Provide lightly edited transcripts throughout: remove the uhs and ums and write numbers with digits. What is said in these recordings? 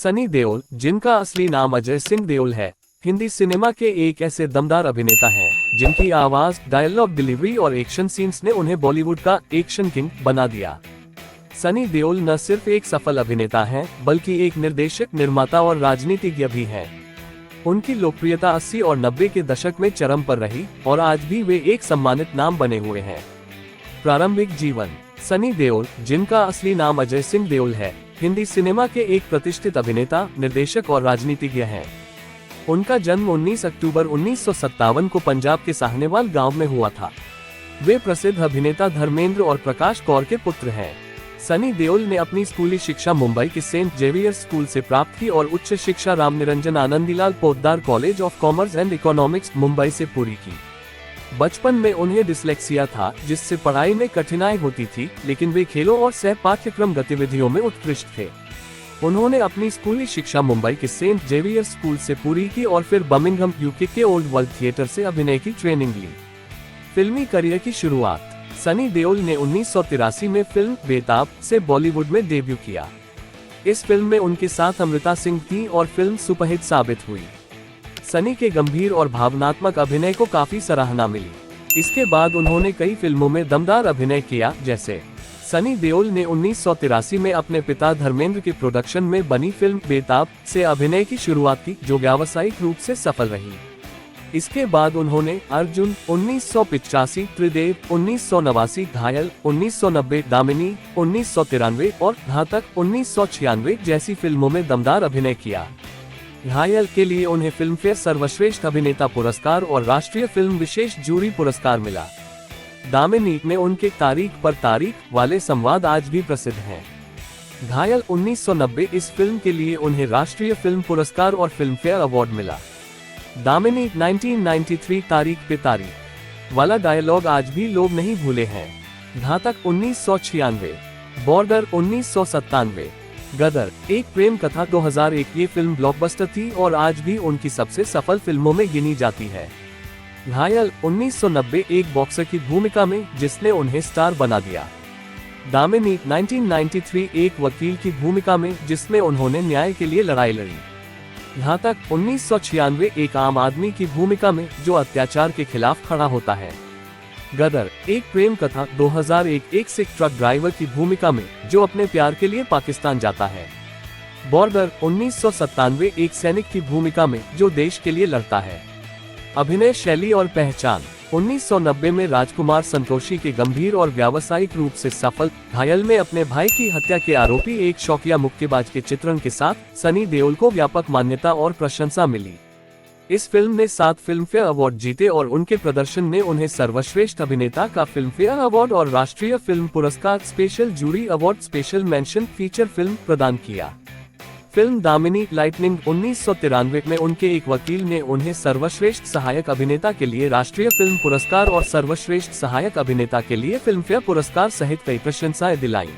सनी देओल, जिनका असली नाम अजय सिंह देओल है, हिंदी सिनेमा के एक ऐसे दमदार अभिनेता हैं जिनकी आवाज, डायलॉग डिलीवरी और एक्शन सीन्स ने उन्हें बॉलीवुड का एक्शन किंग बना दिया। सनी देओल न सिर्फ एक सफल अभिनेता हैं, बल्कि एक निर्देशक, निर्माता और राजनीतिज्ञ भी हैं। उनकी लोकप्रियता 80 और 90 के दशक में चरम पर रही और आज भी वे एक सम्मानित नाम बने हुए हैं। प्रारंभिक जीवन। सनी देओल, जिनका असली नाम अजय सिंह देओल है, हिंदी सिनेमा के एक प्रतिष्ठित अभिनेता, निर्देशक और राजनीतिज्ञ हैं। उनका जन्म 19 अक्टूबर 1957 को पंजाब के साहनेवाल गांव में हुआ था। वे प्रसिद्ध अभिनेता धर्मेंद्र और प्रकाश कौर के पुत्र हैं। सनी देओल ने अपनी स्कूली शिक्षा मुंबई के सेंट जेवियर्स स्कूल से प्राप्त की और उच्च शिक्षा Ramniranjan Anandilal Poddar college of commerce and economics, Mumbai से पूरी की। बचपन में उन्हें डिसलेक्सिया था, जिससे पढ़ाई में कठिनाई होती थी, लेकिन वे खेलों और सह पाठ्यक्रम गतिविधियों में उत्कृष्ट थे। उन्होंने अपनी स्कूली शिक्षा मुंबई के सेंट जेवियर्स स्कूल से पूरी की और फिर बर्मिंघम, यूके के ओल्ड वर्ल्ड थिएटर से अभिनय की ट्रेनिंग ली। फिल्मी करियर की शुरुआत। सनी देओल ने 1983 में फिल्म बेताब से बॉलीवुड में डेब्यू किया। इस फिल्म में उनके साथ अमृता सिंह थी और फिल्म सुपरहिट साबित हुई। सनी के गंभीर और भावनात्मक अभिनय को काफी सराहना मिली। इसके बाद उन्होंने कई फिल्मों में दमदार अभिनय किया, जैसे सनी देओल ने 1983 में अपने पिता धर्मेंद्र के प्रोडक्शन में बनी फिल्म बेताब से अभिनय की शुरुआत की, जो व्यावसायिक रूप से सफल रही। इसके बाद उन्होंने अर्जुन 1985, त्रिदेव 1989, घायल 1990, दामिनी 1993 और घातक 1996 जैसी फिल्मों में दमदार अभिनय किया। घायल के लिए उन्हें फिल्मफेयर सर्वश्रेष्ठ अभिनेता पुरस्कार और राष्ट्रीय फिल्म विशेष जूरी पुरस्कार मिला। दामिनी में उनके तारीख पर तारीख वाले संवाद आज भी प्रसिद्ध हैं। घायल 1990 इस फिल्म के लिए उन्हें राष्ट्रीय फिल्म पुरस्कार और फिल्मफेयर अवार्ड मिला। दामिनी 1993 तारीख पे तारीख वाला डायलॉग आज भी लोग नहीं भूले हैं। घातक 1996, बॉर्डर 1997, गदर एक प्रेम कथा 2001 ये फिल्म ब्लॉकबस्टर थी और आज भी उनकी सबसे सफल फिल्मों में गिनी जाती है। घायल 1990 एक बॉक्सर की भूमिका में, जिसने उन्हें स्टार बना दिया। दामिनी 1993 एक वकील की भूमिका में, जिसमें उन्होंने न्याय के लिए लड़ाई लड़ी। घातक 1996 एक आम आदमी की भूमिका में, जो अत्याचार के खिलाफ खड़ा होता है। गदर एक प्रेम कथा 2001 एक सिख ट्रक ड्राइवर की भूमिका में, जो अपने प्यार के लिए पाकिस्तान जाता है। बॉर्डर 1997 एक सैनिक की भूमिका में, जो देश के लिए लड़ता है। अभिनय शैली और पहचान। 1990 में राजकुमार संतोषी के गंभीर और व्यावसायिक रूप से सफल घायल में अपने भाई की हत्या के आरोपी एक शौकिया मुक्केबाज के चित्रण के साथ सनी देओल को व्यापक मान्यता और प्रशंसा मिली। इस फिल्म ने 7 फिल्मफेयर अवार्ड जीते और उनके प्रदर्शन ने उन्हें सर्वश्रेष्ठ अभिनेता का फिल्मफेयर अवार्ड और राष्ट्रीय फिल्म पुरस्कार, special jury award, special mention feature film प्रदान किया। फिल्म दामिनी लाइटनिंग 1993 में उनके एक वकील ने उन्हें सर्वश्रेष्ठ सहायक अभिनेता के लिए राष्ट्रीय फिल्म पुरस्कार और सर्वश्रेष्ठ सहायक अभिनेता के लिए फिल्मफेयर पुरस्कार सहित कई प्रशंसाएं दिलाईं।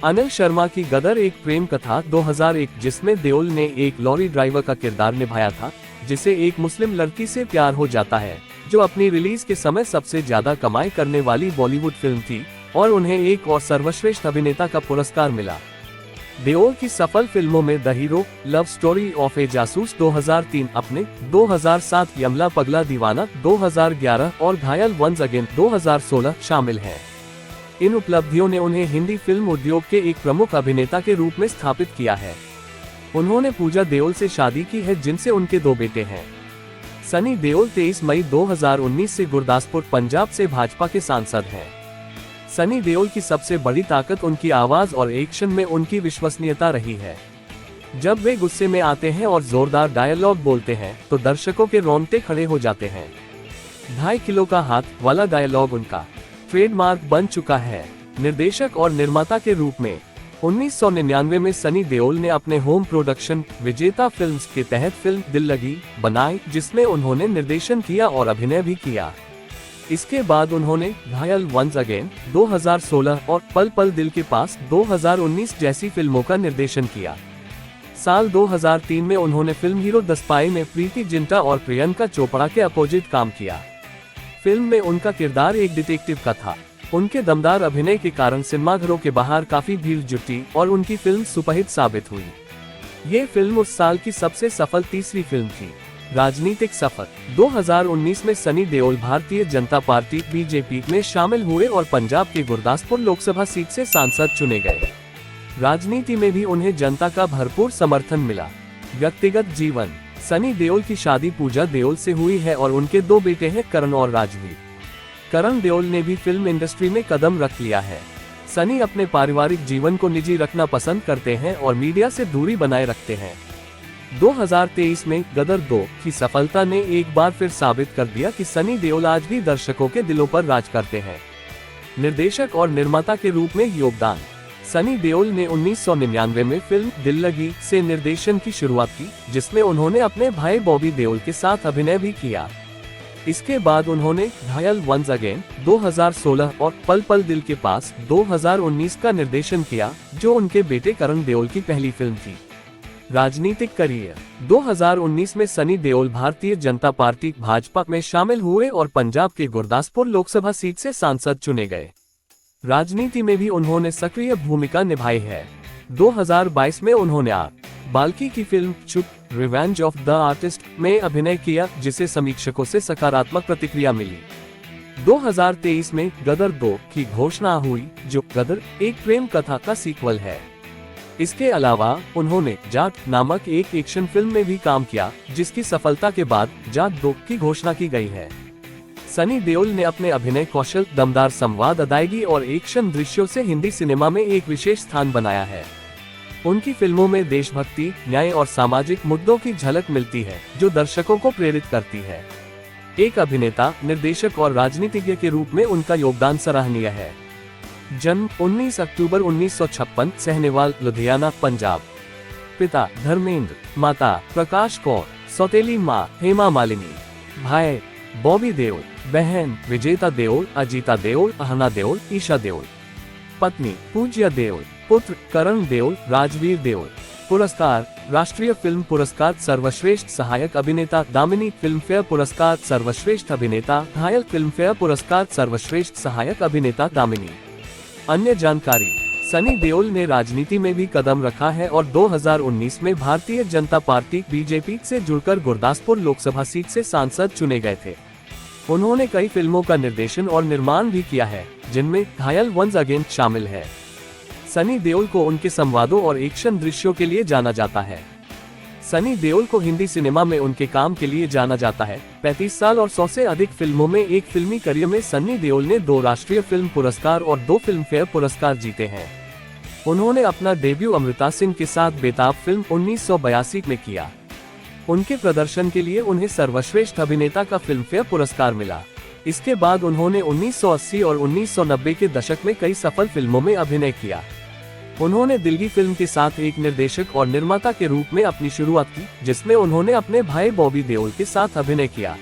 अनिल शर्मा की गदर एक प्रेम कथा 2001, जिसमें देओल ने एक लॉरी ड्राइवर का किरदार निभाया था, जिसे एक मुस्लिम लड़की से प्यार हो जाता है, जो अपनी रिलीज के समय सबसे ज्यादा कमाई करने वाली बॉलीवुड फिल्म थी और उन्हें एक और सर्वश्रेष्ठ अभिनेता का पुरस्कार मिला। देओल की सफल फिल्मों में the hero, love story of a जासूस 2003, अपने 2007, यमला पगला दीवाना 2011 और घायल वंस अगेन 2016 शामिल हैं। इन उपलब्धियों ने उन्हें हिंदी फिल्म उद्योग के एक प्रमुख अभिनेता के रूप में स्थापित किया है। उन्होंने पूजा देओल से शादी की है, जिनसे उनके 2 बेटे हैं। सनी देओल 23 मई 2019 से गुरदासपुर, पंजाब से भाजपा के सांसद हैं। सनी देओल की सबसे बड़ी ताकत उनकी आवाज और एक्शन में उनकी विश्वसनीयता रही है। जब वे गुस्से में आते हैं और जोरदार डायलॉग बोलते हैं, तो दर्शकों के रोंगटे खड़े हो जाते हैं। 2.5 किलो का हाथ वाला डायलॉग उनका ट्रेडमार्क बन चुका है। निर्देशक और निर्माता के रूप में 1999 में सनी देओल ने अपने होम प्रोडक्शन विजेता फिल्म्स के तहत फिल्म दिल लगी बनाई, जिसमें उन्होंने निर्देशन किया और अभिनय भी किया। इसके बाद उन्होंने घायल वंस अगेन 2016 और पल पल दिल के पास 2019 जैसी फिल्मों का निर्देशन किया। साल 2003 में उन्होंने फिल्म हीरो द स्पाई में प्रीति जिंटा और प्रियंका चोपड़ा के अपोजिट काम किया। फिल्म में उनका किरदार एक डिटेक्टिव का था। उनके दमदार अभिनय के कारण सिनेमाघरों के बाहर काफी भीड़ जुटी और उनकी फिल्म सुपरहिट साबित हुई। ये फिल्म उस साल की सबसे सफल तीसरी फिल्म थी। राजनीतिक सफर 2019 में सनी देओल भारतीय जनता पार्टी बीजेपी में शामिल हुए और पंजाब के गुरदासपुर लोकसभा सीट से सांसद चुने गए। राजनीति में भी उन्हें जनता का भरपूर समर्थन मिला। व्यक्तिगत जीवन, सनी देओल की शादी पूजा देओल से हुई है और उनके 2 बेटे हैं, करण और राजवीर। करण देओल ने भी फिल्म इंडस्ट्री में कदम रख लिया है। सनी अपने पारिवारिक जीवन को निजी रखना पसंद करते हैं और मीडिया से दूरी बनाए रखते हैं। 2023 में गदर 2 की सफलता ने एक बार फिर साबित कर दिया कि सनी देओल आज भी दर्शकों के दिलों पर राज करते हैं। निर्देशक और निर्माता के रूप में योगदान, सनी देओल ने 1999 में फिल्म दिल लगी से निर्देशन की शुरुआत की, जिसमें उन्होंने अपने भाई बॉबी देओल के साथ अभिनय भी किया। इसके बाद उन्होंने घायल वंस अगेन 2016 और पल पल दिल के पास 2019 का निर्देशन किया, जो उनके बेटे करण देओल की पहली फिल्म थी। राजनीतिक करियर 2019 में सनी देओल भारतीय जनता पार्टी भाजपा में शामिल हुए और पंजाब के गुरदासपुर लोकसभा सीट से सांसद चुने गए। राजनीति में भी उन्होंने सक्रिय भूमिका निभाई है। 2022 में उन्होंने बाल्की की फिल्म चुप रिवेंज ऑफ द आर्टिस्ट में अभिनय किया, जिसे समीक्षकों से सकारात्मक प्रतिक्रिया मिली। 2023 में गदर 2 की घोषणा हुई, जो गदर एक प्रेम कथा का सीक्वल है। इसके अलावा उन्होंने जाट नामक एक एक्शन फिल्म में भी काम किया, जिसकी सफलता के बाद जाट 2 की घोषणा की गई है। सनी देओल ने अपने अभिनय कौशल, दमदार संवाद, अदायगी और एक्शन दृश्यों से हिंदी सिनेमा में एक विशेष स्थान बनाया है। उनकी फिल्मों में देशभक्ति, न्याय और सामाजिक मुद्दों की झलक मिलती है, जो दर्शकों को प्रेरित करती है। एक अभिनेता, निर्देशक और राजनीतिज्ञ के रूप में उनका योगदान सराहनीय है। जन्म 19 अक्टूबर 1956, सहनेवाल, लुधियाना, पंजाब। पिता धर्मेंद्र, माता प्रकाश कौर, सौतेली माँ हेमा मालिनी, भाई बॉबी देओल, बहन विजेता देओल, अजीता देओल, अहना देओल, ईशा देओल। पत्नी पूज्या देओल, पुत्र करण देओल, राजवीर देओल। पुरस्कार, राष्ट्रीय फिल्म पुरस्कार सर्वश्रेष्ठ सहायक अभिनेता दामिनी, फिल्मफेयर पुरस्कार सर्वश्रेष्ठ अभिनेता घायल, फिल्मफेयर पुरस्कार सर्वश्रेष्ठ सहायक अभिनेता दामिनी। अन्य जानकारी, सनी देओल ने राजनीति में भी कदम रखा है और 2019 में भारतीय जनता पार्टी बीजेपी से जुड़कर गुरदासपुर लोकसभा सीट से सांसद चुने गए थे। उन्होंने कई फिल्मों का निर्देशन और निर्माण भी किया है, जिनमें घायल वंस अगेन शामिल है। सनी देओल को उनके संवादों और एक्शन दृश्यों के लिए जाना जाता है। सनी देओल को हिंदी सिनेमा में उनके काम के लिए जाना जाता है। 35 साल और 100 से अधिक फिल्मों में एक फिल्मी करियर में सनी देओल ने 2 राष्ट्रीय फिल्म पुरस्कार और 2 फिल्मफेयर पुरस्कार जीते हैं। उन्होंने अपना डेब्यू अमृता सिंह के साथ बेताब फिल्म 1982 में किया। उनके प्रदर्शन के लिए उन्हें सर्वश्रेष्ठ अभिनेता का फिल्मफेयर पुरस्कार मिला। इसके बाद उन्होंने 1980 और 1990 के दशक में कई सफल फिल्मों में अभिनय किया। उन्होंने दिल्ली फिल्म के साथ एक निर्देशक और निर्माता के रूप में अपनी शुरुआत की, जिसमें उन्होंने अपने भाई बॉबी देओल के साथ अभिनय किया।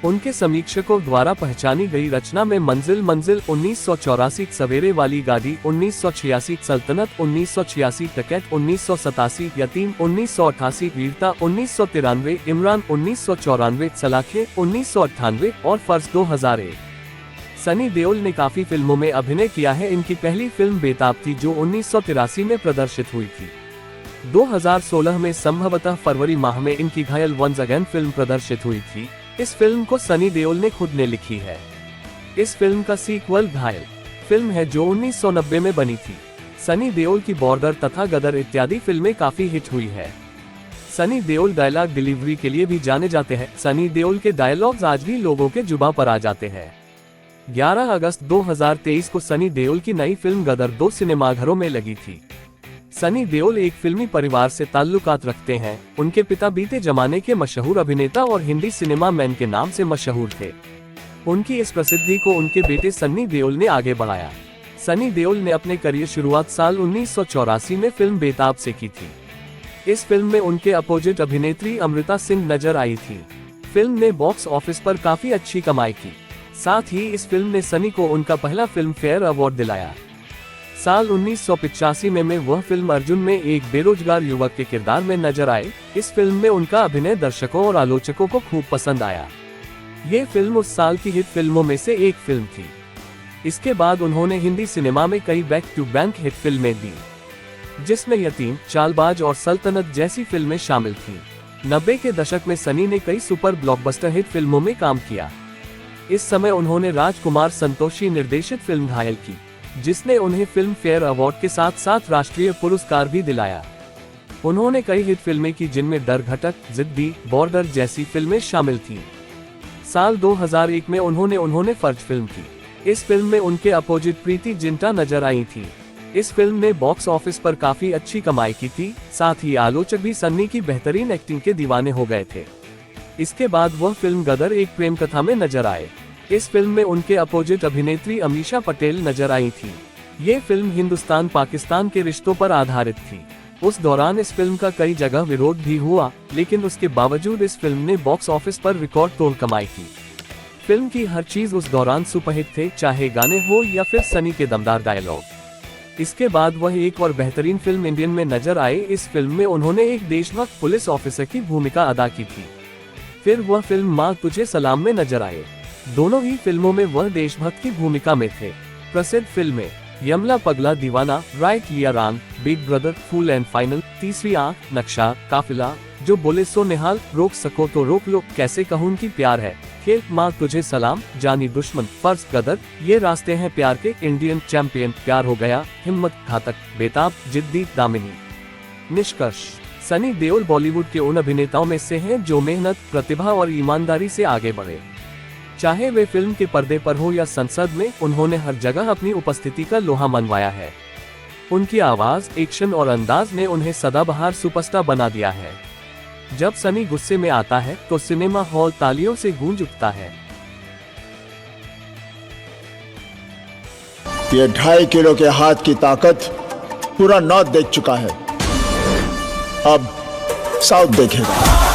उनके समीक्षकों द्वारा पहचानी गई रचना में मंजिल मंजिल 1984, सवेरे वाली गाड़ी 1986, सल्तनत 1986, टकैत 1987, यतीम 1988, वीरता 1993, इमरान 1994, सलाखे 1998 और फर्ज 2001। सनी देओल ने काफी फिल्मों में अभिनय किया है। इनकी पहली फिल्म बेताब थी, जो 1983 में प्रदर्शित हुई थी। 2016 में संभवतः फरवरी माह में इनकी घायल वंस अगेन फिल्म प्रदर्शित हुई थी। इस फिल्म को सनी देओल ने खुद ने लिखी है। इस फिल्म का सीक्वल घायल फिल्म है, जो 1990 में बनी थी। सनी देओल की बॉर्डर तथा गदर इत्यादि फिल्में काफी हिट हुई है। सनी देओल डायलॉग डिलीवरी के लिए भी जाने जाते हैं। सनी देओल के डायलॉग्स आज भी लोगों के जुबान पर आ जाते हैं। 11 अगस्त 2023 को सनी देओल की नई फिल्म गदर 2 सिनेमाघरों में लगी थी। सनी देओल एक फिल्मी परिवार से ताल्लुकात रखते हैं। उनके पिता बीते जमाने के मशहूर अभिनेता और हिंदी सिनेमा मैन के नाम से मशहूर थे। उनकी इस प्रसिद्धि को उनके बेटे सनी देओल ने आगे बढ़ाया। सनी देओल ने अपने करियर शुरुआत साल 1984 में फिल्म बेताब से की थी। इस फिल्म में उनके अपोजिट अभिनेत्री अमृता सिंह नजर आई थी। फिल्म ने बॉक्स ऑफिस पर काफी अच्छी कमाई की। साथ ही इस फिल्म ने सनी को उनका पहला फिल्म फेयर अवार्ड दिलाया। साल 1985 में वह फिल्म अर्जुन में एक बेरोजगार युवक के किरदार में नजर आए। इस फिल्म में उनका अभिनय दर्शकों और आलोचकों को खूब पसंद आया। ये फिल्म उस साल की हिट फिल्मों में से एक फिल्म थी। इसके बाद उन्होंने हिंदी सिनेमा में कई बैक टू बैक हिट फिल्में दी। जिसमें यतीम, चालबाज और सल्तनत जैसी फिल्में शामिल थीं। 90 के दशक में सनी ने कई सुपर ब्लॉकबस्टर हिट फिल्मों में काम किया। इस समय उन्होंने राजकुमार संतोषी निर्देशित फिल्म घायल की, जिसने उन्हें फिल्म फेयर अवार्ड के साथ साथ राष्ट्रीय पुरस्कार भी दिलाया। उन्होंने कई हिट फिल्में की जिनमें डर घटक, जिद्दी, बॉर्डर जैसी फिल्में शामिल थीं। साल 2001 में उन्होंने फर्ज फिल्म की। इस फिल्म में उनके अपोजिट प्रीति जिंटा नजर आई थी। इस फिल्म ने बॉक्स ऑफिस पर काफी अच्छी कमाई की थी, साथ ही आलोचक भी सन्नी की बेहतरीन एक्टिंग के दीवाने हो गए थे। इसके बाद वह फिल्म गदर एक प्रेम कथा में नजर आए। इस फिल्म में उनके अपोजिट अभिनेत्री अमीषा पटेल नजर आई थी। ये फिल्म हिंदुस्तान पाकिस्तान के रिश्तों पर आधारित थी। उस दौरान इस फिल्म का कई जगह विरोध भी हुआ, लेकिन उसके बावजूद इस फिल्म ने बॉक्स ऑफिस पर रिकॉर्ड तोड़ कमाई की। फिल्म की हर चीज उस दौरान सुपरहिट थे, चाहे गाने हो या फिर सनी के दमदार डायलॉग। इसके बाद वह एक और बेहतरीन फिल्म इंडियन में नजर आए। इस फिल्म में उन्होंने एक देशभक्त पुलिस ऑफिसर की भूमिका अदा की थी। फिर वह फिल्म माँ तुझे सलाम में नजर आए। दोनों ही फिल्मों में वह देशभक्त की भूमिका में थे। प्रसिद्ध फिल्में यमला पगला दीवाना, राइट लिया wrong, big brother, full and final, तीसरी आंख, नक्शा, काफिला, जो बोले सो निहाल, रोक सको तो रोक लो, कैसे कहूं कि प्यार है, खेल, माँ तुझे सलाम, जानी दुश्मन, फर्ज, गदर, ये रास्ते हैं प्यार के, इंडियन चैंपियन, प्यार हो गया, हिम्मत, घातक, बेताब, जिद्दी, दामिनी। निष्कर्ष, सनी देओल बॉलीवुड के उन अभिनेताओं में से हैं जो मेहनत, प्रतिभा और ईमानदारी से आगे बढ़े। चाहे वे फिल्म के पर्दे पर हो या संसद में, उन्होंने हर जगह अपनी उपस्थिति का लोहा मनवाया है। उनकी आवाज, एक्शन और अंदाज ने उन्हें सदाबहार सुपरस्टार बना दिया है। जब सनी गुस्से में आता है तो सिनेमा हॉल तालियों से गूंज उठता है। ये 2.5 किलो के हाथ की ताकत पूरा नॉर्थ देख चुका है, अब साउथ देखेगा।